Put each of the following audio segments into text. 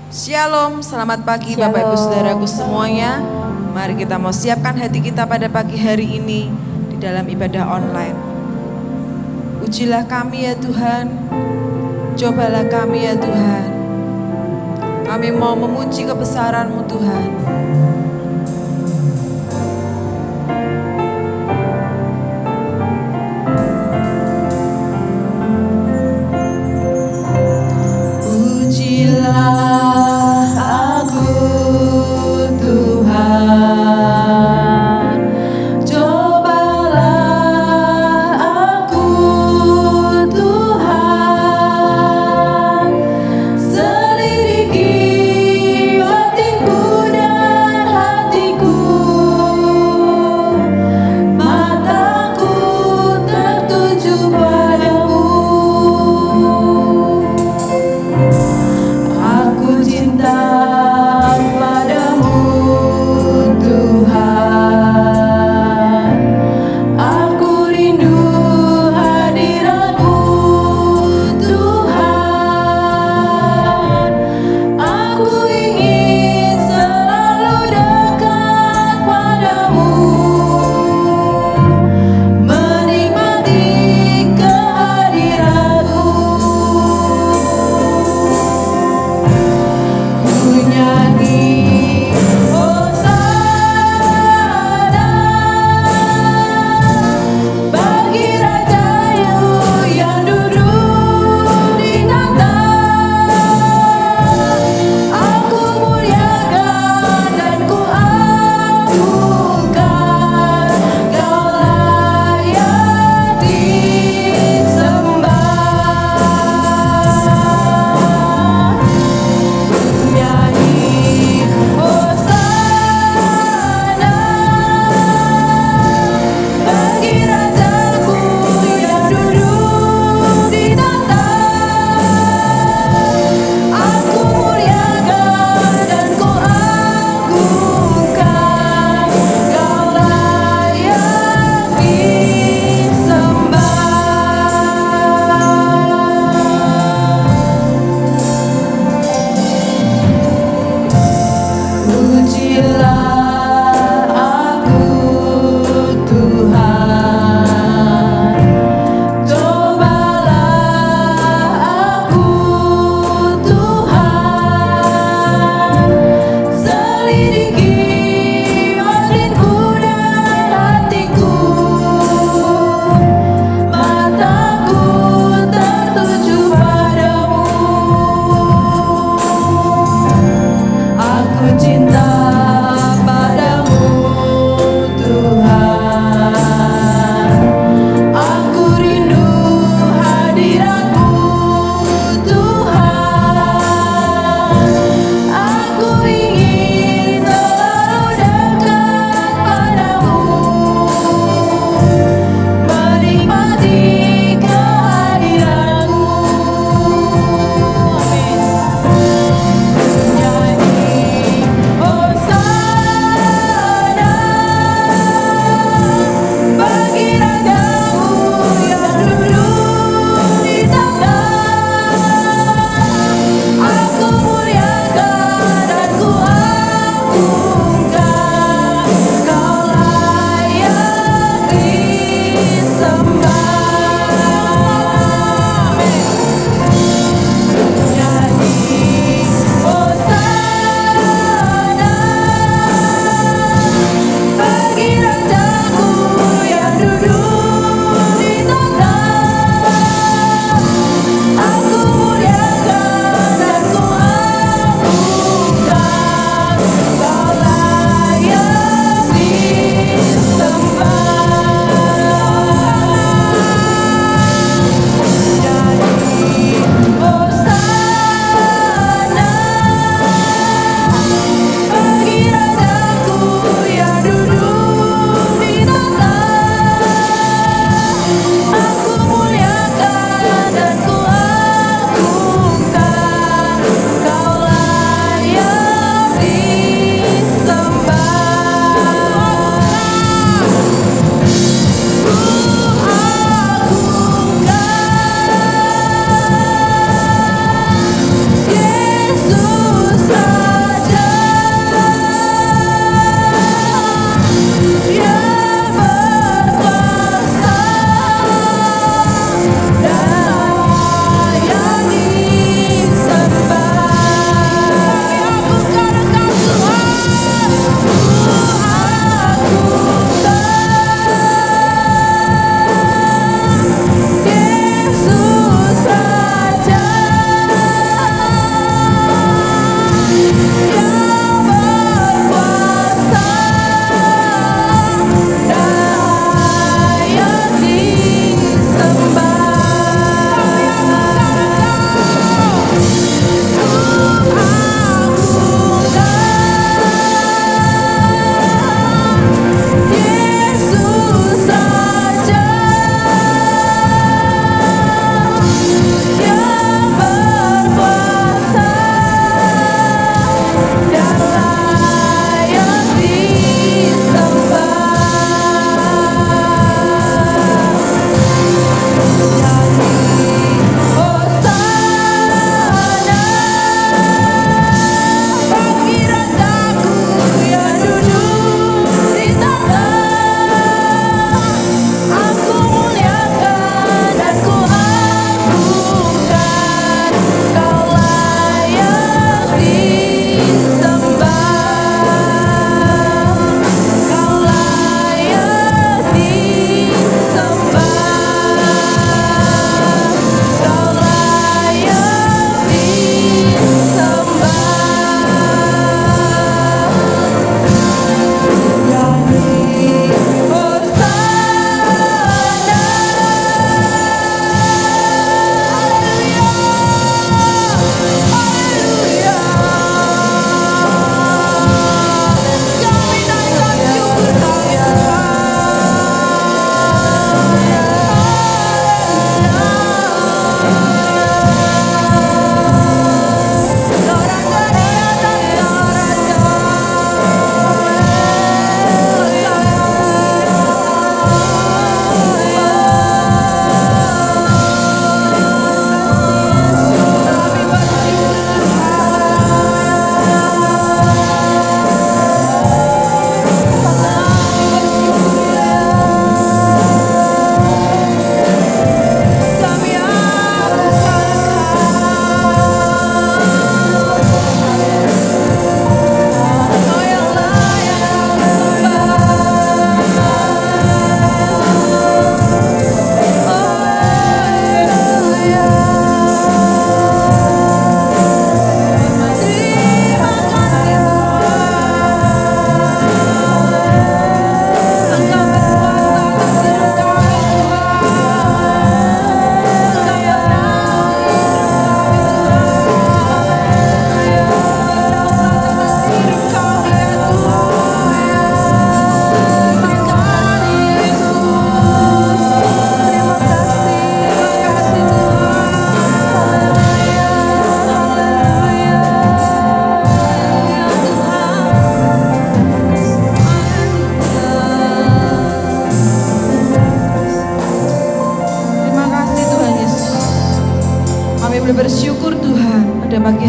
Shalom, selamat pagi Bapak Ibu Saudaraku semuanya. Mari kita mau siapkan hati kita pada pagi hari ini di dalam ibadah online. Ujilah kami ya Tuhan, cobalah kami ya Tuhan. Kami mau memuji kebesaran-Mu Tuhan. Selidiki batinku dan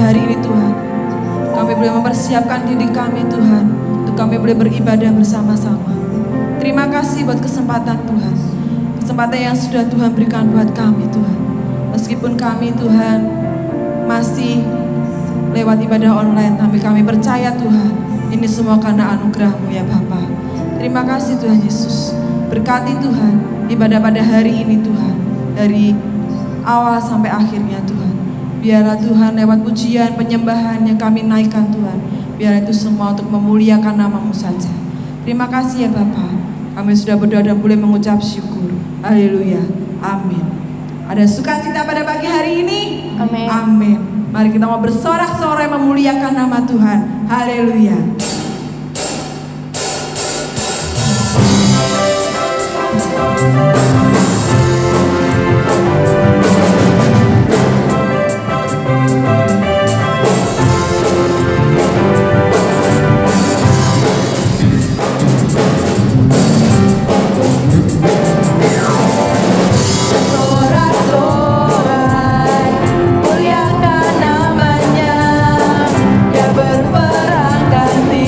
hari ini Tuhan, kami boleh mempersiapkan diri kami Tuhan, untuk kami boleh beribadah bersama-sama. Terima kasih buat kesempatan Tuhan, kesempatan yang sudah Tuhan berikan buat kami Tuhan. Meskipun kami Tuhan masih lewat ibadah online, tapi kami percaya Tuhan, ini semua karena anugerah-Mu ya Bapa. Terima kasih Tuhan Yesus. Berkati Tuhan ibadah pada hari ini Tuhan, dari awal sampai akhirnya Tuhan. Biarlah Tuhan lewat pujian, penyembahan yang kami naikkan Tuhan, biar itu semua untuk memuliakan nama-Mu saja. Terima kasih ya Bapa. Kami sudah berdoa dan boleh mengucap syukur. Haleluya. Amin. Ada sukacita pada pagi hari ini? Amin. Amin. Mari kita mau bersorak-sorai memuliakan nama Tuhan. Haleluya. Berperang ganti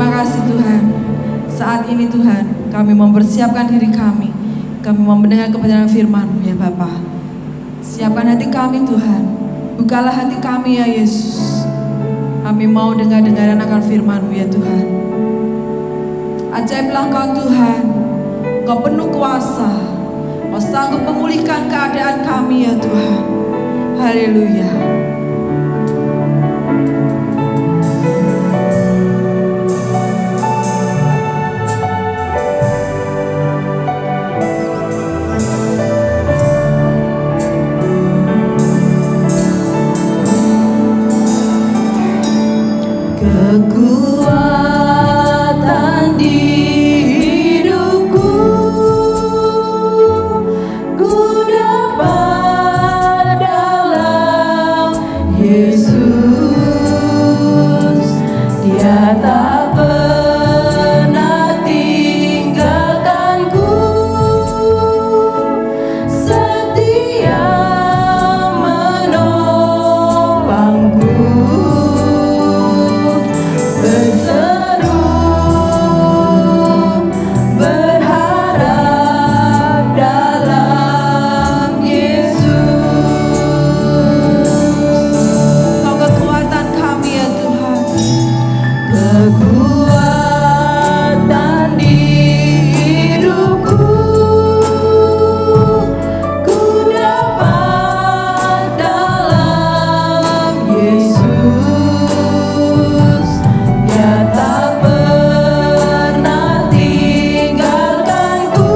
Terima kasih Tuhan. Saat ini Tuhan, kami mempersiapkan diri kami. Kami mau mendengar kebenaran firman-Mu ya Bapa. Siapkan hati kami Tuhan. Bukalah hati kami ya Yesus. Kami mau dengar-dengaran akan firman-Mu ya Tuhan. Ajaiblah Kau Tuhan. Kau penuh kuasa. Kau sanggup memulihkan keadaan kami ya Tuhan. Haleluya. Kekuatan di hidupku, ku dapat dalam Yesus. Dia tak pernah tinggalkanku, setia menolongku. Berseru berharap dalam Yesus. Kau kekuatan kami ya Tuhan. Kekuatan di hidupku, ku dapat dalam Yesus. Dia tak pernah tinggalkanku,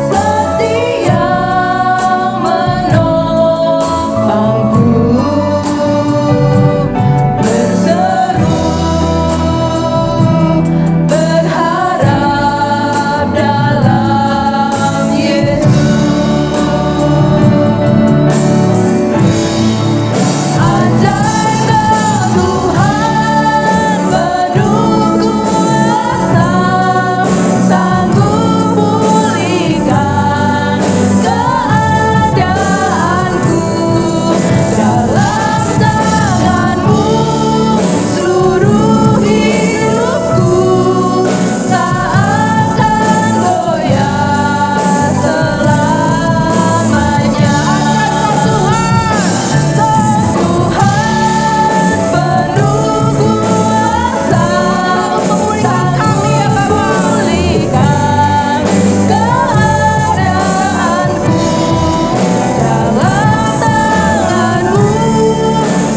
setia menolongku. Berseru berharap dalam Yesus. Ajaiblah Tuhan, penuh kuasa, sanggup pulihkan keadaanku. Dalam tangan-Mu seluruh hidupku, tak akan goyah selamanya. Tuhan penuh kuasa, memulihkan kami ya Bapa. Pulihkan keadaanku. Dalam tangan-Mu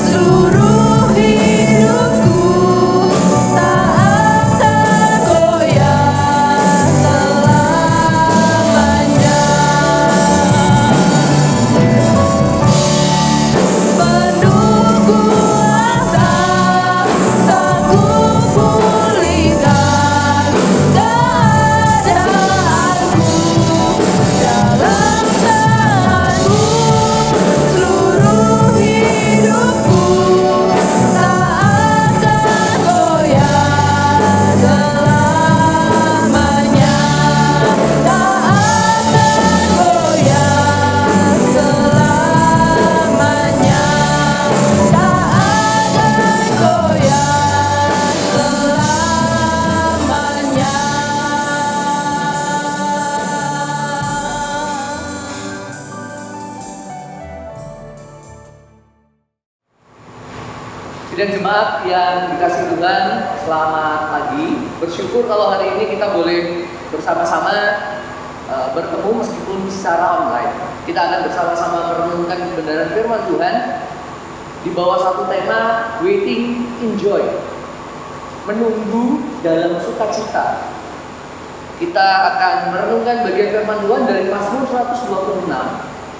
seluruh hidupku, tak akan goyah selamanya. Penuh kuasa, sanggup pulihkan keadaanku. Dalam tangan-Mu seluruh hidupku, tak akan goyah selamanya. Tak akan goyah selamanya. Tak akan goyah selamanya. Sidang jemaat yang dikasih Tuhan, selamat pagi. Bersyukur kalau hari ini kita boleh bersama-sama bertemu meskipun secara online. Kita akan bersama-sama merenungkan kebenaran firman Tuhan di bawah satu tema Waiting in Joy, menunggu dalam sukacita. Kita akan merenungkan bagian firman Tuhan dari Mazmur 126.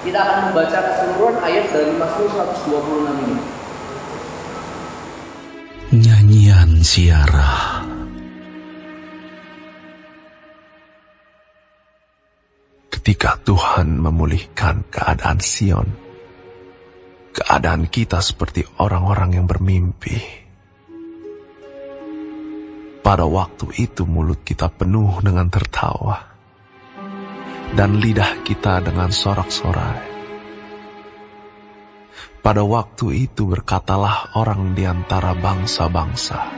Kita akan membaca keseluruhan ayat dari Mazmur 126 ini. Nyanyian ziarah. Ketika Tuhan memulihkan keadaan Sion, keadaan kita seperti orang-orang yang bermimpi. Pada waktu itu mulut kita penuh dengan tertawa, dan lidah kita dengan sorak-sorai. Pada waktu itu berkatalah orang di antara bangsa-bangsa,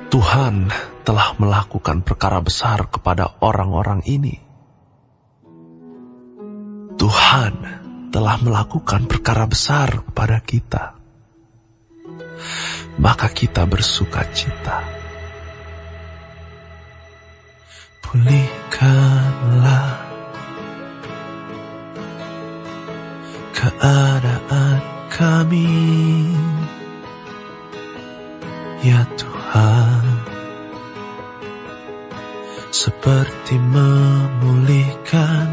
Tuhan telah melakukan perkara besar kepada orang-orang ini. Tuhan telah melakukan perkara besar kepada kita. Maka kita bersukacita. Pulihkanlah keadaan kami, ya Tuhan, seperti memulihkan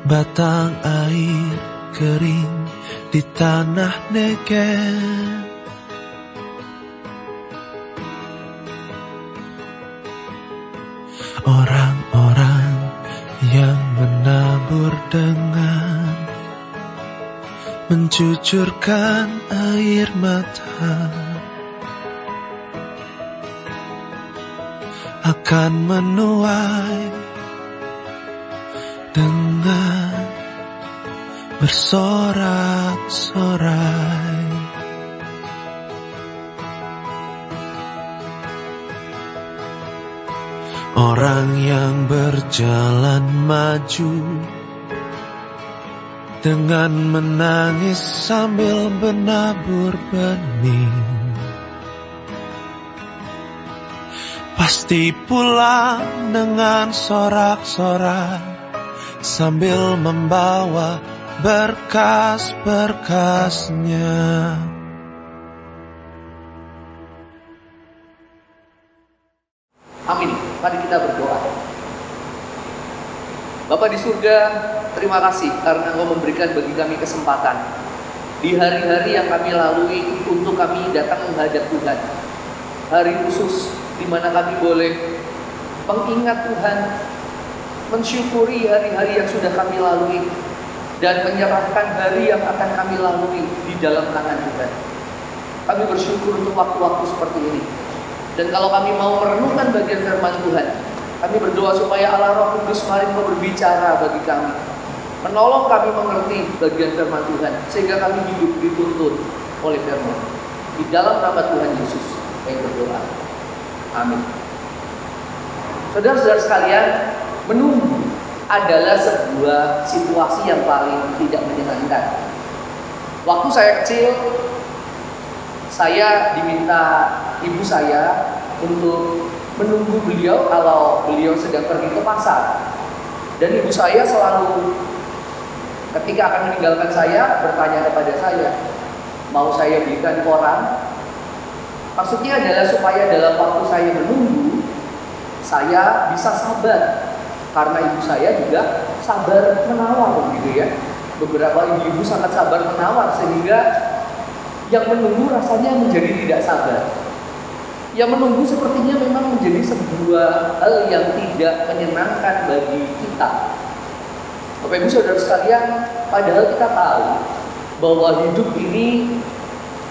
batang air kering di tanah Negev. Orang-orang yang menabur dengan mencucurkan air mata akan menuai dengan bersorak-sorai. Orang yang berjalan maju dengan menangis sambil menabur benih, pasti pulang dengan sorak-sorai sambil membawa berkas-berkasnya. Amin. Mari kita berdoa. Bapa di surga, terima kasih karena Engkau memberikan bagi kami kesempatan di hari-hari yang kami lalui untuk kami datang menghadap Tuhan. Hari khusus di mana kami boleh mengingat Tuhan, mensyukuri hari-hari yang sudah kami lalui, dan menyerahkan hari yang akan kami lalui di dalam tangan Tuhan. Kami bersyukur untuk waktu-waktu seperti ini. Dan kalau kami mau merenungkan bagian firman Tuhan, kami berdoa supaya Allah Roh Kudus mari berbicara bagi kami, menolong kami mengerti bagian firman Tuhan, sehingga kami hidup dituntun oleh firman. Di dalam nama Tuhan Yesus kami berdoa. Amin. Saudara-saudara sekalian, menunggu adalah sebuah situasi yang paling tidak menyenangkan. Waktu saya kecil, saya diminta ibu saya untuk menunggu beliau kalau beliau sedang pergi ke pasar. Dan ibu saya selalu ketika akan meninggalkan saya bertanya kepada saya, mau saya belikan koran? Maksudnya adalah supaya dalam waktu saya menunggu, saya bisa sabar. Karena ibu saya juga sabar menawar gitu ya. Beberapa ibu-ibu sangat sabar menawar sehingga yang menunggu rasanya menjadi tidak sabar. Yang menunggu sepertinya memang menjadi sebuah hal yang tidak menyenangkan bagi kita. Bapak Ibu Saudara sekalian, padahal kita tahu bahwa hidup ini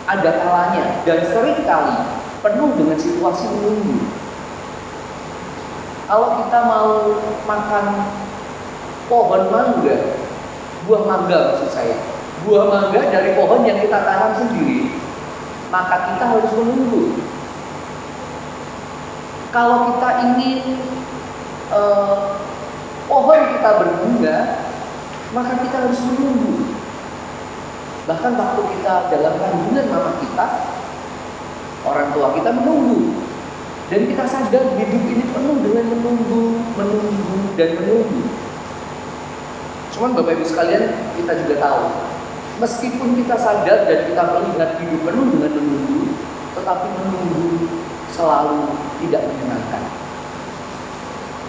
ada kalanya dan sering kali penuh dengan situasi menunggu. Kalau kita mau makan pohon mangga, buah mangga maksud saya, buah mangga dari pohon yang kita tanam sendiri, maka kita harus menunggu. Kalau kita ingin pohon kita berbunga, maka kita harus menunggu. Bahkan waktu kita dalam kandungan mama kita, orang tua kita menunggu. Dan kita sadar hidup ini penuh dengan menunggu, dan menunggu. Cuman Bapak Ibu sekalian, kita juga tahu, meskipun kita sadar dan kita melihat hidup penuh dengan menunggu, tetapi menunggu selalu tidak menyenangkan.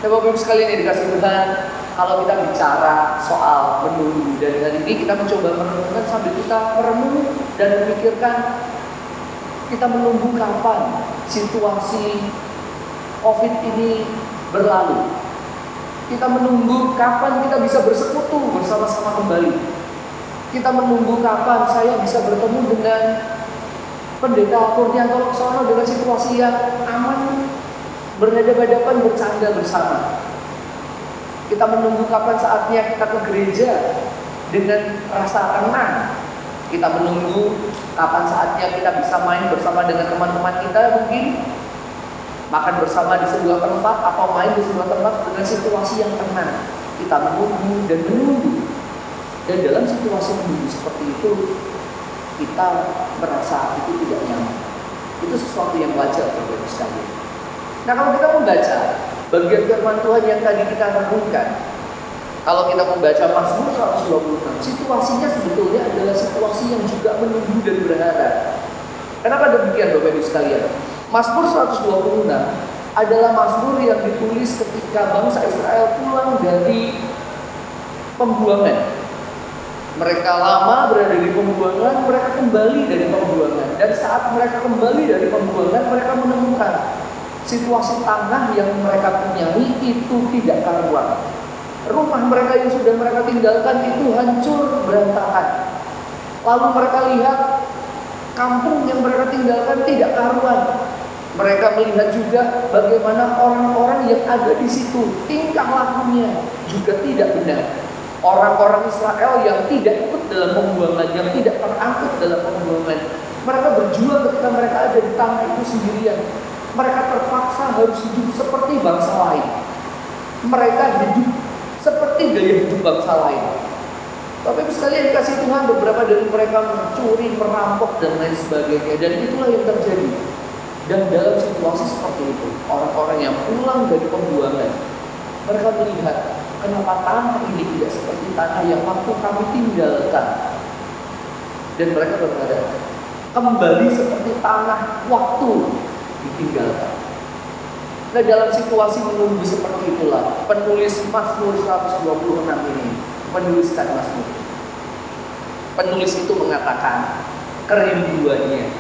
Bapak Ibu sekalian yang dikasih Tuhan, kalau kita bicara soal menunggu, dan hari ini kita mencoba merenungkan sambil kita merenung dan memikirkan kita menunggu kapan situasi COVID ini berlalu. Kita menunggu kapan kita bisa bersekutu bersama-sama kembali. Kita menunggu kapan saya bisa bertemu dengan Pendeta Kurnianto Laksono dengan situasi yang aman, berhadapan-hadapan bercanda bersama. Kita menunggu kapan saatnya kita ke gereja dengan rasa tenang, Kita menunggu kapan saatnya kita bisa main bersama dengan teman-teman kita, mungkin makan bersama di sebuah tempat atau main di sebuah tempat dengan situasi yang tenang. Kita menunggu dan menunggu. Dan dalam situasi menunggu seperti itu, kita merasa itu tidak nyaman. Itu sesuatu yang wajar Bapak Ibu sekalian. Nah, kalau kita membaca bagian firman Tuhan yang tadi kita renungkan, kalau kita membaca Mazmur 126, situasinya sebetulnya adalah situasi yang juga menunggu dan berharap. Kenapa demikian Bapak Ibu sekalian? Mazmur 126 adalah mazmur yang ditulis ketika bangsa Israel pulang dari pembuangan. Mereka lama berada di pembuangan, mereka kembali dari pembuangan. Dan saat mereka kembali dari pembuangan, mereka menemukan situasi tanah yang mereka punyai itu tidak karuan. Rumah mereka yang sudah mereka tinggalkan itu hancur berantakan. Lalu mereka lihat kampung yang mereka tinggalkan tidak karuan. Mereka melihat juga bagaimana orang-orang yang ada di situ tingkah lakunya juga tidak benar. Orang-orang Israel yang tidak ikut dalam pembuangan, yang tidak terangkut dalam pembuangan, mereka berjuang ketika mereka ada di tanah itu sendirian. Mereka terpaksa harus hidup seperti bangsa lain. Mereka hidup seperti gaya hidup bangsa lain. Bapak Ibu sekalian dikasih Tuhan, beberapa dari mereka mencuri, merampok dan lain sebagainya. Dan itulah yang terjadi. Dan dalam situasi seperti itu, orang-orang yang pulang dari pembuangan, mereka melihat kenapa tanah ini tidak seperti tanah yang waktu kami tinggalkan. Dan mereka berkata, kembali seperti tanah waktu ditinggalkan. Nah, dalam situasi menunggu seperti itulah penulis Mazmur 126 ini menuliskan Mazmur. Penulis itu mengatakan kerinduannya,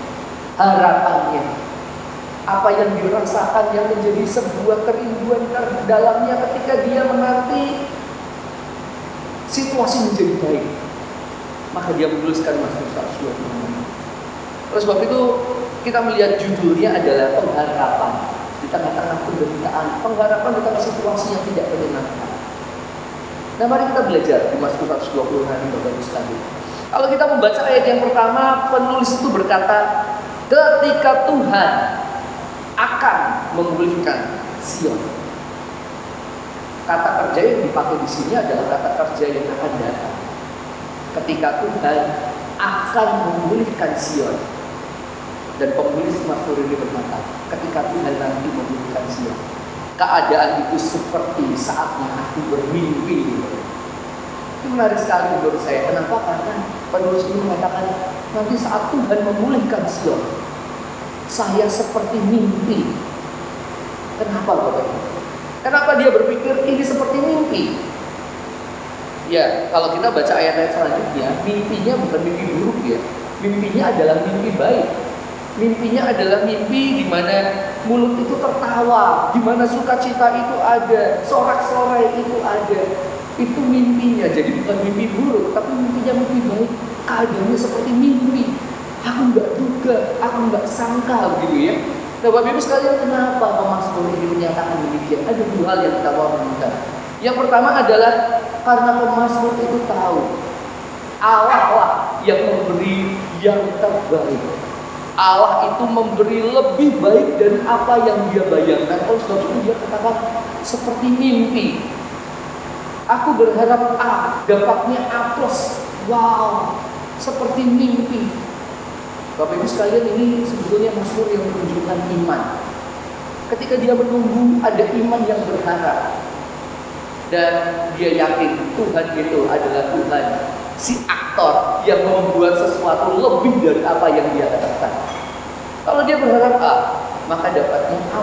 harapannya, apa yang dirasakan yang menjadi sebuah kerinduan terdalamnya ketika dia menanti situasi menjadi baik. Maka dia menuliskan Mazmur 126. Terus sebab itu kita melihat judulnya adalah pengharapan di tengah-tengah penderitaan, pengharapan di tengah situasi yang tidak menyenangkan. Nah, mari kita belajar di Mazmur 126 ini Bapak Ibu sekalian. Kalau kita membaca ayat yang pertama, penulis itu berkata, ketika Tuhan akan memulihkan Sion. Kata kerja yang dipakai di sini adalah kata kerja yang akan datang. Ketika Tuhan akan memulihkan Sion. Dan penulis Mazmur ini berkata, ketika Tuhan nanti memulihkan Sion, keadaan itu seperti saatnya aku bermimpi. Itu menarik sekali menurut saya. Kenapa? Karena penulis ini mengatakan, nanti saat Tuhan memulihkan Sion, saya seperti mimpi. Kenapa Bapak Ibu? Kenapa dia berpikir ini seperti mimpi? Ya, kalau kita baca ayat-ayat selanjutnya, mimpinya bukan mimpi buruk ya. Mimpinya adalah mimpi baik. Mimpinya adalah mimpi di mana mulut itu tertawa, di mana sukacita itu ada, sorak-sorai itu ada. Itu mimpinya, jadi bukan mimpi buruk, tapi mimpinya mimpi baik. Keadaannya seperti mimpi. Aku nggak duga, aku nggak sangka, gitu ya. Nah, Bapak Ibu sekalian, kenapa pemazmur ini menyatakan demikian? Ada dua hal yang kita mau menemukan. Yang pertama adalah karena pemazmur itu tahu Allah lah yang memberi yang terbaik. Allah itu memberi lebih baik dari apa yang dia bayangkan. Oleh sebab itu dia katakan seperti mimpi. Aku berharap A, dapatnya A+. Wow, seperti mimpi. Bapak Ibu sekalian, ini sebetulnya mazmur yang menunjukkan iman. Ketika dia menunggu, ada iman yang berharap. Dan dia yakin Tuhan itu adalah Tuhan, si aktor yang membuat sesuatu lebih dari apa yang dia katakan. Kalau dia berharap A, maka dapatnya A+.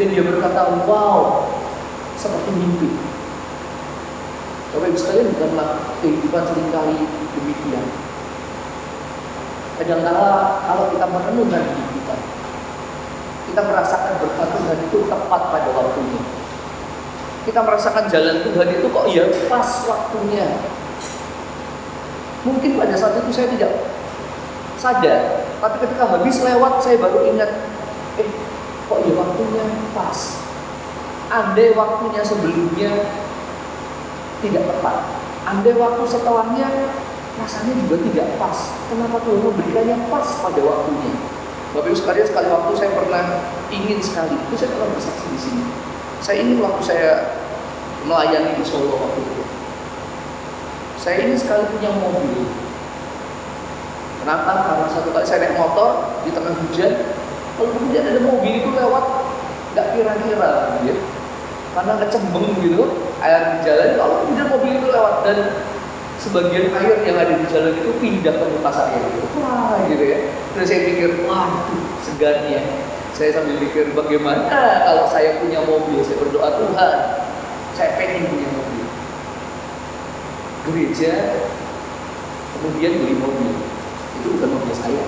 Dan dia berkata, wow, seperti mimpi. Bapak Ibu sekalian, bukanlah kehidupan seringkali demikian. Kadang-kala kalau kita merenungkan hidup kita merasakan berkat Tuhan itu tepat pada waktunya. Kita merasakan jalan Tuhan itu kok ya pas waktunya. Mungkin pada saat itu saya tidak sadar, tapi ketika habis lewat saya baru ingat, kok ya waktunya pas. Andai waktunya sebelumnya tidak tepat, andai waktu setelahnya rasanya juga tidak pas. Kenapa Tuhan memberikannya pas pada waktunya? Bapak Ibu sekalian, sekali waktu saya pernah ingin sekali, itu saya pernah bersaksi di sini. Saya ingin waktu saya melayani di Solo waktu itu, saya ingin sekali punya mobil. Kenapa? Karena satu kali saya naik motor di tengah hujan, lalu kemudian ada mobil itu lewat, nggak kira-kira, gitu ya. Karena kecembeng gitu, air di jalan, lalu kemudian mobil itu lewat dan sebagian air yang ada di jalan itu pindah ke muka saya gitu. Wah gitu ya. Terus saya pikir, wah segarnya. Saya sambil pikir bagaimana kalau saya punya mobil, saya berdoa Tuhan, saya pengen punya mobil. Gereja kemudian beli mobil. Itu bukan mobil saya.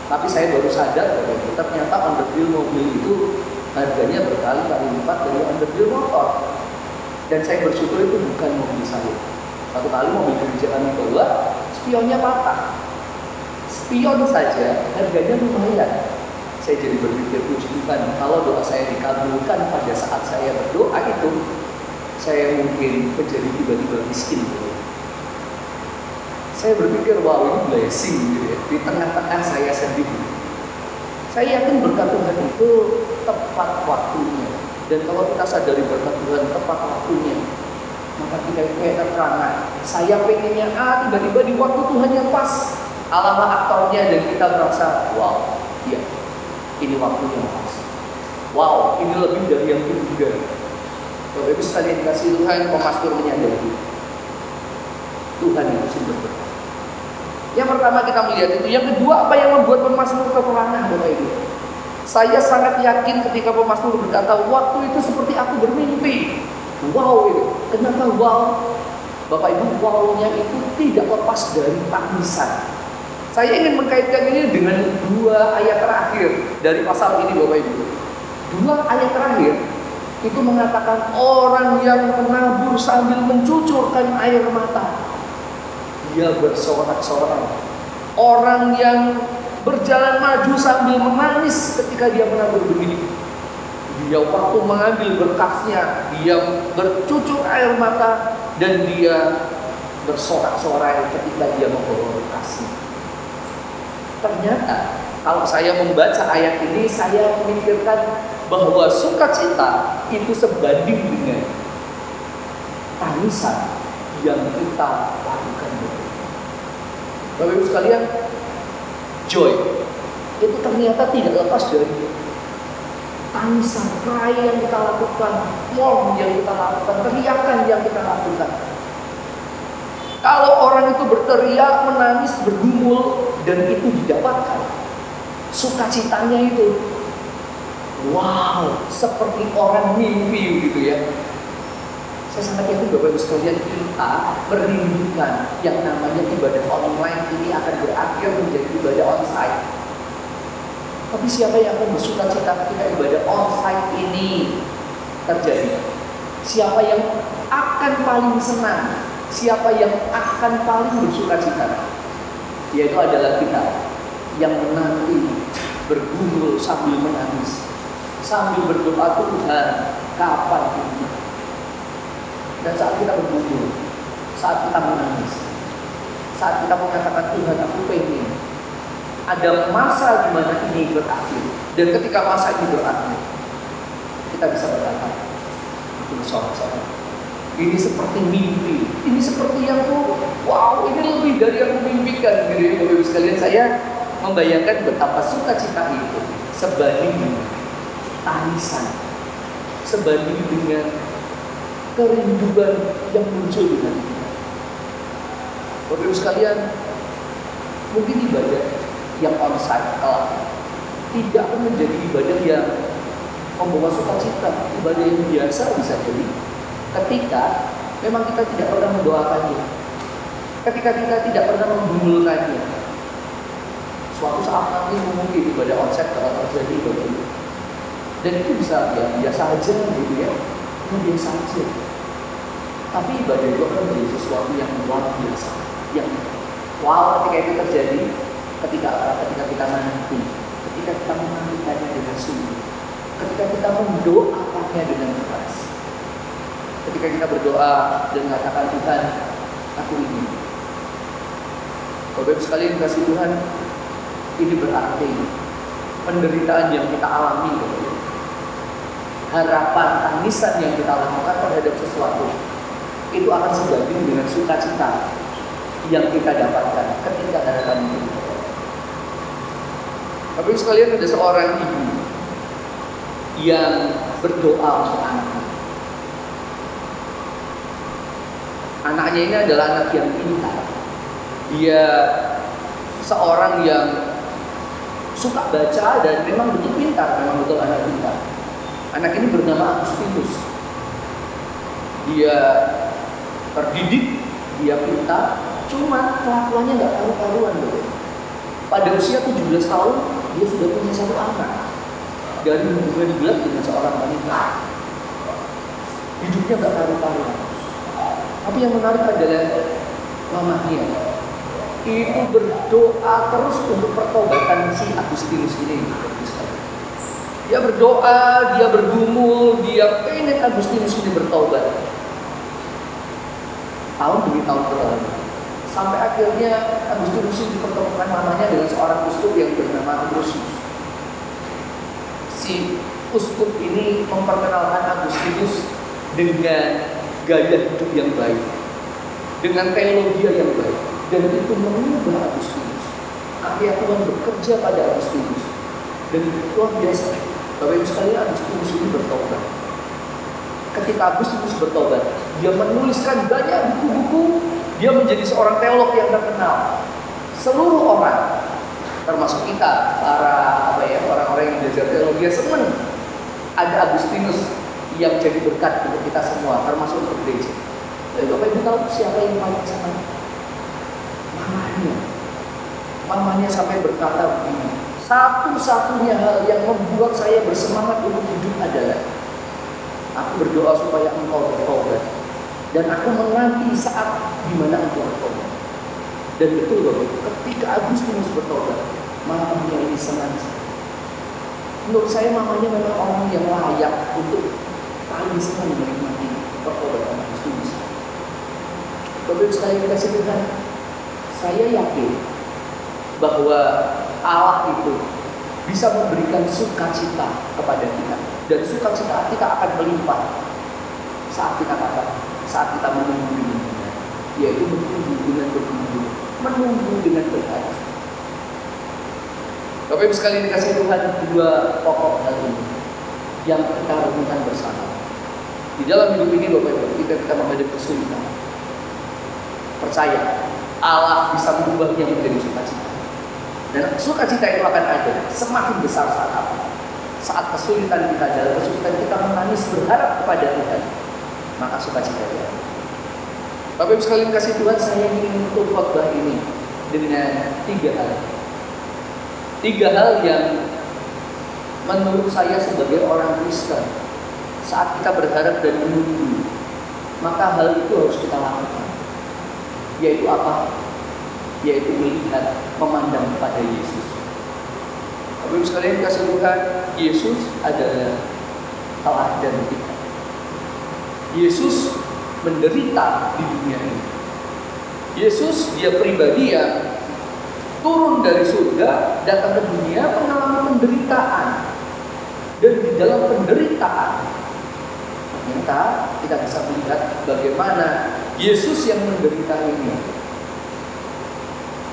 Tapi saya baru sadar bahwa ternyata underdeal mobil itu harganya berkali-kali lipat dari underdeal motor. Dan saya bersyukur itu bukan mobil saya. Satu kali mobil gereja kami bawa, spionnya patah. Spion saja harganya lumayan. Saya jadi berpikir, puji Tuhan, kalau doa saya dikabulkan pada saat saya berdoa itu, saya mungkin menjadi tiba-tiba miskin. Saya berpikir, wow ini blessing gitu ya, di tengah-tengah saya sendiri. Saya yakin berkat Tuhan itu tepat waktunya. Dan kalau kita sadari berkat Tuhan tepat waktunya, maka kita kayak keterangan. Saya pengennya A, tiba-tiba di waktu Tuhan yang pas, alama aktornya, dan kita merasa, wow, iya, ini waktunya pas. Wow, ini lebih dari yang diduga. Bapak Ibu sekalian dikasih Tuhan, pemastur menyadari Tuhan itu sumber berkat. Yang pertama kita melihat itu. Yang kedua, apa yang membuat pemastur keterangan, Bapak Ibu? Saya sangat yakin ketika pemastur berkata, waktu itu seperti aku bermimpi. Wow itu. Kenapa wow? Bapak Ibu, wow-nya itu tidak lepas dari tangisan. Saya ingin mengkaitkan ini dengan dua ayat terakhir dari pasal ini, Bapak Ibu. Dua ayat terakhir itu mengatakan orang yang menabur sambil mencucurkan air mata, dia bersorak-sorai. Orang yang berjalan maju sambil menangis ketika dia menabur benih, dia waktu mengambil berkasnya, dia bercucur air mata, dan dia bersorak-sorai ketika dia membawa berkasnya. Ternyata kalau saya membaca ayat ini, saya memikirkan bahwa sukacita itu sebanding dengan tangisan yang kita lakukan. Bapak Ibu sekalian, joy itu ternyata tidak lepas dari tangisan, cry yang kita lakukan, mourn yang kita lakukan, teriakan yang kita lakukan. Kalau orang itu berteriak, menangis, bergumul, dan itu didapatkan, sukacitanya itu, wow, seperti orang mimpi gitu ya. Saya sangat yakin Bapak Ibu sekalian, kita merindukan yang namanya ibadah online ini akan berakhir menjadi ibadah onsite. Tapi siapa yang akan bersuka cita ketika ibadah onsite ini terjadi? Siapa yang akan paling senang? Siapa yang akan paling bersuka cita? Yaitu adalah kita yang menanti, bergumul sambil menangis, sambil berdoa, Tuhan, kapan ini? Dan saat kita bergumul, saat kita menangis, saat kita mengatakan, Tuhan, aku pengen ada masa di mana ini berakhir. Dan ketika masa ini berakhir, kita bisa berkata, itu bersorak-sorak. Ini seperti mimpi. Ini seperti yang wow, ini lebih dari yang memimpikan. Bapak Ibu sekalian, saya membayangkan betapa sukacita itu sebanding dengan tangisan, sebanding dengan kerinduan yang muncul di hati kita. Bapak Ibu sekalian, mungkin ibadah yang onsite kelak tidak akan menjadi ibadah yang membawa sukacita. Ibadah yang biasa bisa jadi ketika memang kita tidak pernah mendoakannya, ketika kita tidak pernah menggumulkannya. Suatu saat nanti mungkin ibadah onsite kalau terjadi begitu, dan itu bisa ya biasa aja gitu ya, biasa aja. Tapi ibadah itu akan menjadi sesuatu yang luar biasa, yang wow ketika itu terjadi. Ketika kita menanti, ketika kita menantikannya dengan sungguh, ketika kita mendoakannya dengan keras, ketika kita berdoa dan mengatakan, Tuhan, aku ingin Bapak Ibu sekalian kasih Tuhan, ini berarti penderitaan yang kita alami, harapan, tangisan yang kita lakukan terhadap sesuatu, itu akan sebanding dengan sukacita yang kita dapatkan ketika harapan itu. Bapak Ibu sekalian, ada seorang ibu yang berdoa untuk anaknya. Anaknya ini adalah anak yang pintar. Dia seorang yang suka baca dan memang betul pintar, memang betul anak pintar. Anak ini bernama Agustinus. Dia terdidik, dia pintar, cuma kelakuannya nggak karu-karuan. Pada usia 17 tahun, dia sudah punya satu anak dari hubungan gelap dengan seorang wanita. Hidupnya nggak karu-karuan. Tapi yang menarik adalah mamahnya itu berdoa terus untuk pertobatan si Agustinus ini. Dia berdoa, dia bergumul, dia pengen Agustinus ini bertobat. Tahun demi tahun berlalu, sampai akhirnya Agustinus ini dipertemukan mamanya dengan seorang uskup yang bernama Ambrosius. Si uskup ini memperkenalkan Agustinus dengan gaya hidup yang baik, dengan teologi yang baik, dan itu mengubah Agustinus. Akhirnya Tuhan bekerja pada Agustinus, dan itu luar biasa. Bapak Ibu sekalian, Agustinus ini bertobat. Ketika Agustinus bertobat, dia menuliskan banyak buku-buku. Dia menjadi seorang teolog yang terkenal. Seluruh orang, termasuk kita, para orang-orang yang belajar teologi, senang ada Agustinus yang jadi berkat untuk kita semua, termasuk untuk gereja. Jadi Bapak Ibu tahu siapa yang paling senang? Mamanya. Mamanya sampai berkata begini, satu-satunya hal yang membuat saya bersemangat untuk hidup adalah aku berdoa supaya engkau bertobat, dan aku menanti saat di mana engkau bertobat. Dan betul Bapak, ketika Agustinus bertobat, mamanya ini senang. Menurut saya mamanya memang orang yang layak untuk paling senang menikmati pertobatan Agustinus. Bapak sekali kasih Tuhan, saya yakin bahwa Allah itu bisa memberikan sukacita kepada kita, dan sukacita kita akan melimpah saat kita menunggu dengan benar, yaitu menunggu dengan bergumul, menunggu dengan berharap. Bapak Ibu sekalian dikasih Tuhan, dua pokok hal ini yang kita renungkan bersama. Di dalam hidup ini Bapak Ibu, kita menghadapi kesulitan, percaya Allah bisa mengubahnya menjadi sukacita. Dan sukacita itu akan ada semakin besar saat apa? Saat kesulitan kita, dalam kesulitan kita menangis berharap kepada Tuhan, maka sukacita itu. Bapak Ibu sekalian kasih Tuhan, saya ingin menutup khotbah ini dengan tiga hal. Tiga hal yang menurut saya sebagai orang Kristen, saat kita berharap dan menunggu, maka hal itu harus kita lakukan. Yaitu apa? Yaitu melihat, memandang pada Yesus. Bapak Ibu sekalian kasih Tuhan, Yesus adalah teladan kita. Yesus menderita di dunia ini. Yesus, dia pribadi yang turun dari surga, datang ke dunia, mengalami penderitaan. Dan di dalam penderitaan, ternyata kita bisa melihat bagaimana Yesus yang menderita ini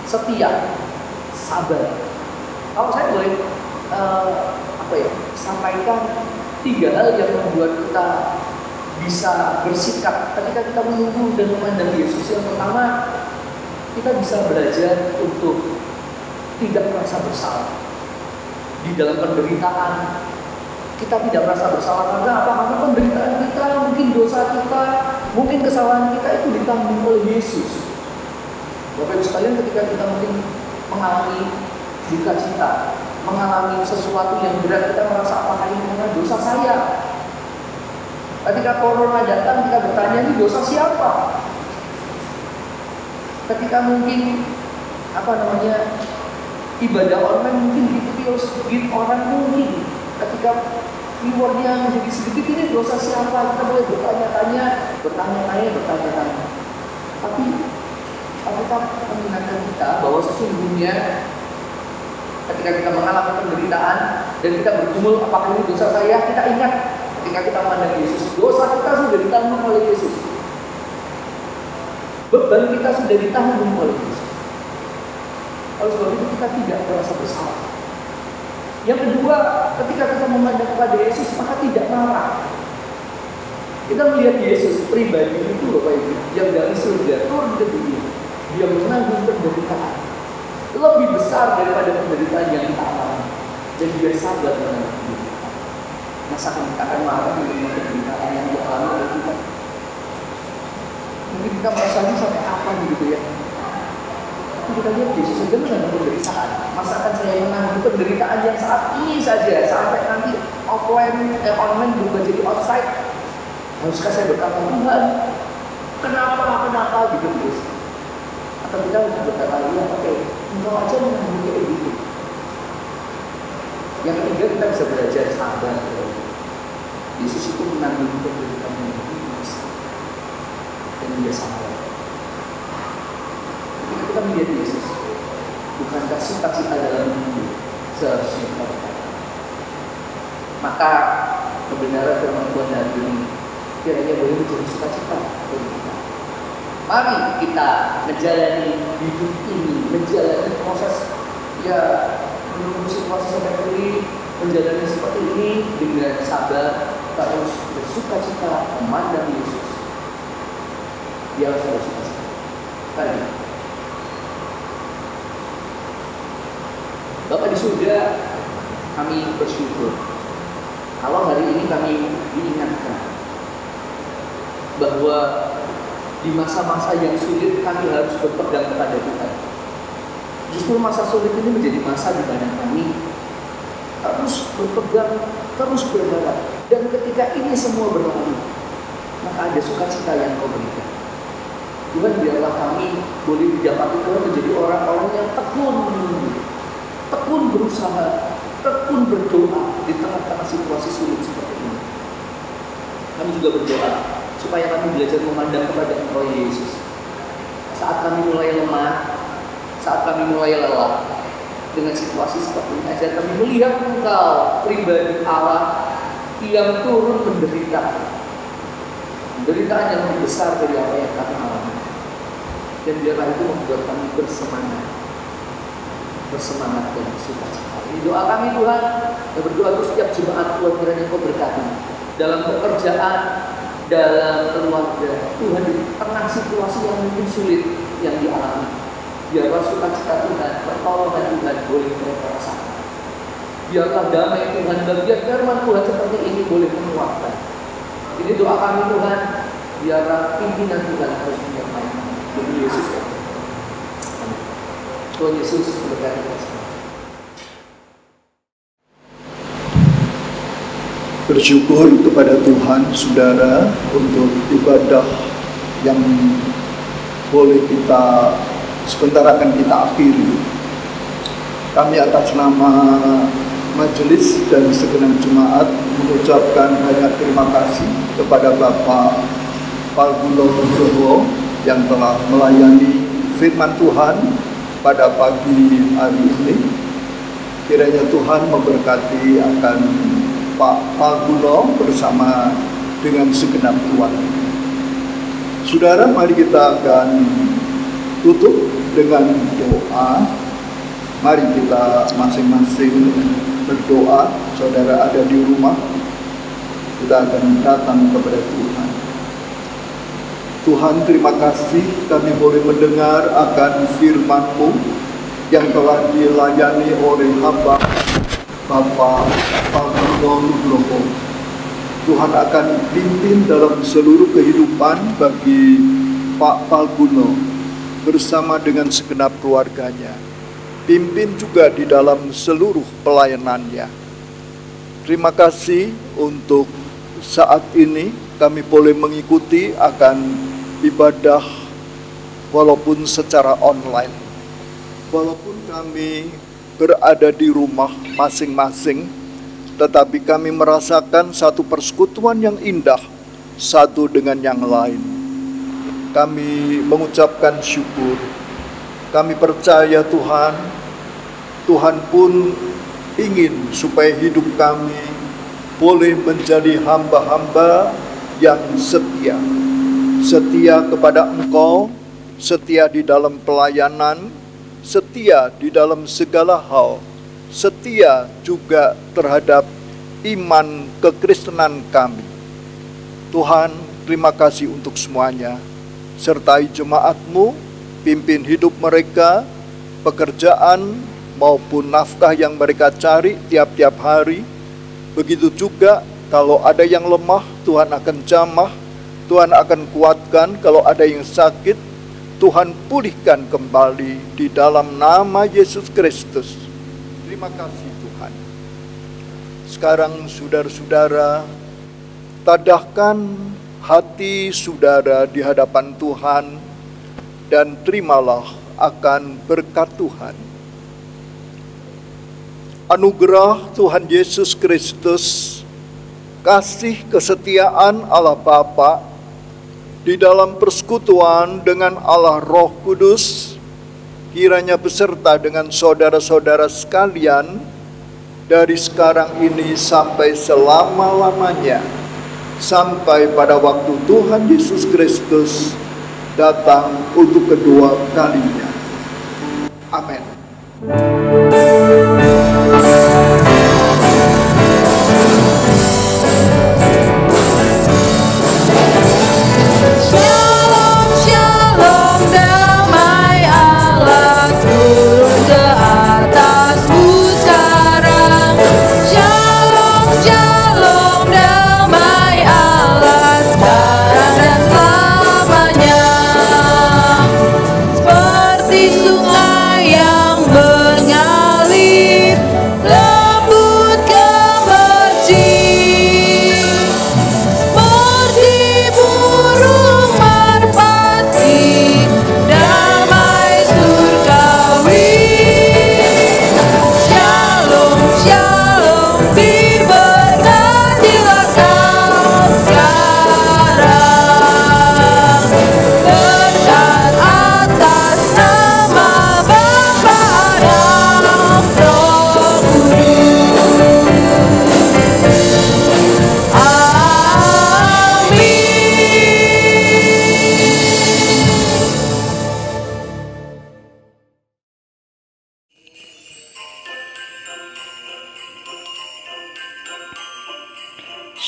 setia, sabar. Kalau saya boleh sampaikan tiga hal yang membuat kita bisa bersikap ketika kita menunggu dan memandang Yesus. Yang pertama, kita bisa belajar untuk tidak merasa bersalah di dalam penderitaan. Kita tidak merasa bersalah karena apa? Karena penderitaan kita, mungkin dosa kita, mungkin kesalahan kita itu ditanggung oleh Yesus. Bapak Ibu sekalian, ketika kita mungkin mengalami duka cita, mengalami sesuatu yang berat, kita merasa apakah ini karena dosa saya? Ketika corona datang, kita bertanya, ini dosa siapa? Ketika mungkin ibadah online mungkin diikuti oleh sedikit orang, mungkin ketika viewernya menjadi sedikit, ini dosa siapa? Kita boleh bertanya-tanya. Tapi Alkitab mengingatkan kita bahwa sesungguhnya ketika kita mengalami penderitaan dan kita bergumul apakah ini dosa saya, kita ingat ketika kita memandang Yesus, dosa kita sudah ditanggung oleh Yesus, beban kita sudah ditanggung oleh Yesus. Oleh sebab itu kita tidak merasa bersalah. Yang kedua, ketika kita memandang kepada Yesus, maka tidak marah. Kita melihat Yesus pribadi itu, Bapak Ibu, yang dari surga turun ke dunia, dia menanggung penderitaan lebih besar daripada penderitaan yang kita alami, dan dia sabar menanggung penderitaan. Masa kita akan marah dengan penderitaan yang dialami oleh kita? Mungkin kita merasa ini sampai apa gitu ya? Kita lihat Yesus saja menanggung penderitaan. Masa akan saya menanggung penderitaan yang saat ini saja, sampai nanti online berubah jadi offside? Haruskah saya berkata, Tuhan, kenapa gitu terus? Atau kita harus berkata, ya oke, engkau aja menanggung kayak gitu. Yang ketiga, kita bisa belajar sabar. Yesus itu menanggung penderitaan yang lebih besar, dan dia sabar. Ketika kita melihat Yesus, bukankah sukacita dalam hidup seharusnya kita berkata? Maka kebenaran firman Tuhan hari ini kiranya boleh menjadi sukacita bagi kita. Mari kita menjalani hidup ini, menjalani proses menunggu situasi sampai pulih, menjalani seperti ini dengan sabar, terus bersukacita memandang Yesus. Dia harus bersukacita. Mari. Bapak di surga, kami bersyukur kalau hari ini kami diingatkan bahwa di masa-masa yang sulit kami harus berpegang kepada Tuhan. Justru masa sulit ini menjadi masa di mana kami terus berpegang, terus berharap. Dan ketika ini semua berlalu, maka ada sukacita yang Kau berikan. Tuhan, biarlah kami boleh didapati Tuhan menjadi orang-orang yang tekun menunggu, tekun berusaha, tekun berdoa di tengah-tengah situasi sulit seperti ini. Kami juga berdoa supaya kami belajar memandang kepada Engkau Yesus. Saat kami mulai lemah, saat kami mulai lelah dengan situasi seperti ini, ajar kami melihat Engkau pribadi Allah yang turun menderita, penderitaan yang lebih besar dari apa yang kami alami. Dan biarlah itu membuat kami bersemangat dan bersukacita. Ini doa kami Tuhan, dan berdoa untuk setiap jemaat Tuhan, kiranya Kau berkati dalam pekerjaan, dalam keluarga. Tuhan, di tengah situasi yang mungkin sulit yang dialami, biarlah sukacita Tuhan, pertolongan Tuhan boleh mereka rasakan. Biarlah damai Tuhan dan biar firman Tuhan seperti ini boleh menguatkan. Ini doa kami Tuhan, biarlah pimpinan Tuhan harus menyertai demi Yesus. Amin. Tuhan Yesus berkati kita. Bersyukur kepada Tuhan, saudara, untuk ibadah yang boleh kita sebentar akan kita akhiri. Kami atas nama majelis dan segenap jemaat mengucapkan banyak terima kasih kepada Bapak Palgulo Nugroho yang telah melayani firman Tuhan pada pagi hari ini. Kiranya Tuhan memberkati akan Pak Palgulo bersama dengan segenap keluarga. Saudara, mari kita akan tutup dengan doa. Mari kita masing-masing berdoa. Saudara ada di rumah, kita akan datang kepada Tuhan. Tuhan, terima kasih kami boleh mendengar akan firman-Mu yang telah dilayani oleh hamba Bapak Palgulo Nugroho. Tuhan akan pimpin dalam seluruh kehidupan bagi Pak Palgulo bersama dengan segenap keluarganya. Pimpin juga di dalam seluruh pelayanannya. Terima kasih untuk saat ini kami boleh mengikuti akan ibadah walaupun secara online. Walaupun kami berada di rumah masing-masing, tetapi kami merasakan satu persekutuan yang indah satu dengan yang lain. kami mengucapkan syukur. Kami percaya Tuhan, Tuhan pun ingin supaya hidup kami boleh menjadi hamba-hamba yang setia. Setia kepada Engkau, setia di dalam pelayanan, setia di dalam segala hal, setia juga terhadap iman kekristenan kami. Tuhan, terima kasih untuk semuanya. Sertai jemaat-Mu, pimpin hidup mereka, pekerjaan maupun nafkah yang mereka cari tiap-tiap hari. Begitu juga kalau ada yang lemah, Tuhan akan jamah, Tuhan akan kuatkan. Kalau ada yang sakit, Tuhan pulihkan kembali di dalam nama Yesus Kristus. Terima kasih Tuhan. Sekarang saudara-saudara, tadahkan hati saudara di hadapan Tuhan dan terimalah akan berkat Tuhan. Anugerah Tuhan Yesus Kristus, kasih kesetiaan Allah Bapa di dalam persekutuan dengan Allah Roh Kudus, kiranya beserta dengan saudara-saudara sekalian dari sekarang ini sampai selama-lamanya, sampai pada waktu Tuhan Yesus Kristus datang untuk kedua kalinya. Amin.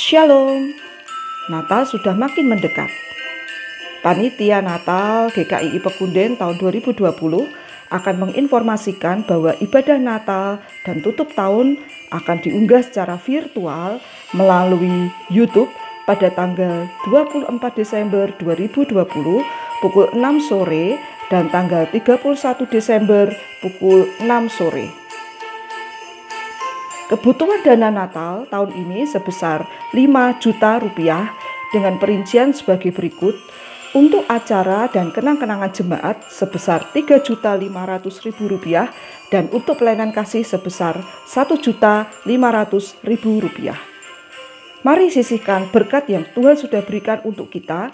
Shalom, Natal sudah makin mendekat. Panitia Natal GKI Pekunden tahun 2020 akan menginformasikan bahwa ibadah Natal dan tutup tahun akan diunggah secara virtual melalui YouTube pada tanggal 24 Desember 2020 pukul 6 sore dan tanggal 31 Desember pukul 6 sore. Kebutuhan dana Natal tahun ini sebesar 5 juta rupiah dengan perincian sebagai berikut. Untuk acara dan kenang-kenangan jemaat sebesar 3.500.000 rupiah dan untuk pelayanan kasih sebesar 1.500.000 rupiah. Mari sisihkan berkat yang Tuhan sudah berikan untuk kita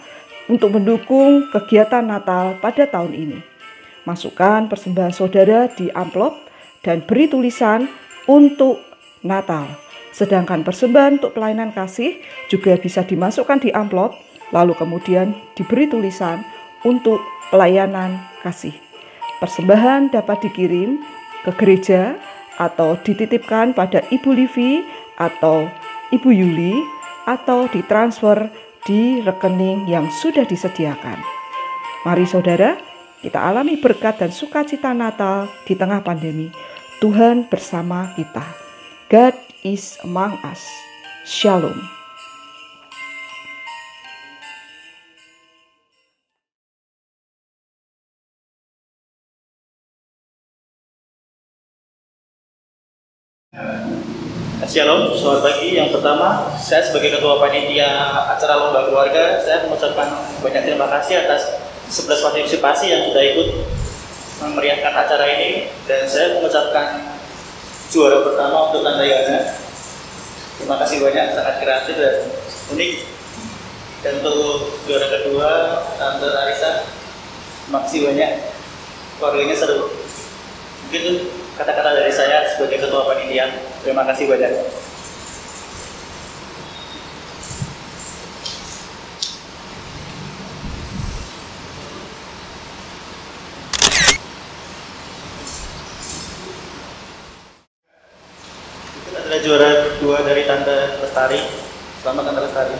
untuk mendukung kegiatan Natal pada tahun ini. Masukkan persembahan saudara di amplop dan beri tulisan untuk Natal. Sedangkan persembahan untuk pelayanan kasih juga bisa dimasukkan di amplop, lalu kemudian diberi tulisan untuk pelayanan kasih. Persembahan dapat dikirim ke gereja atau dititipkan pada Ibu Livi atau Ibu Yuli atau ditransfer di rekening yang sudah disediakan. Mari saudara, kita alami berkat dan sukacita Natal di tengah pandemi. Tuhan bersama kita. God is among us. Shalom. Shalom, selamat pagi. Yang pertama, saya sebagai Ketua Panitia Acara Lomba Keluarga, saya mengucapkan banyak terima kasih atas 11 partisipasi yang sudah ikut memeriahkan acara ini, dan saya mengucapkan juara pertama untuk Tante Yana. Terima kasih banyak, sangat kreatif dan unik. Dan untuk juara kedua, Tante Arisa, makasih banyak. Keluarganya seru. Mungkin itu kata-kata dari saya sebagai ketua panitia. Terima kasih banyak. Itu adalah juara kedua dari Tante Lestari. Selamat Tante Lestari.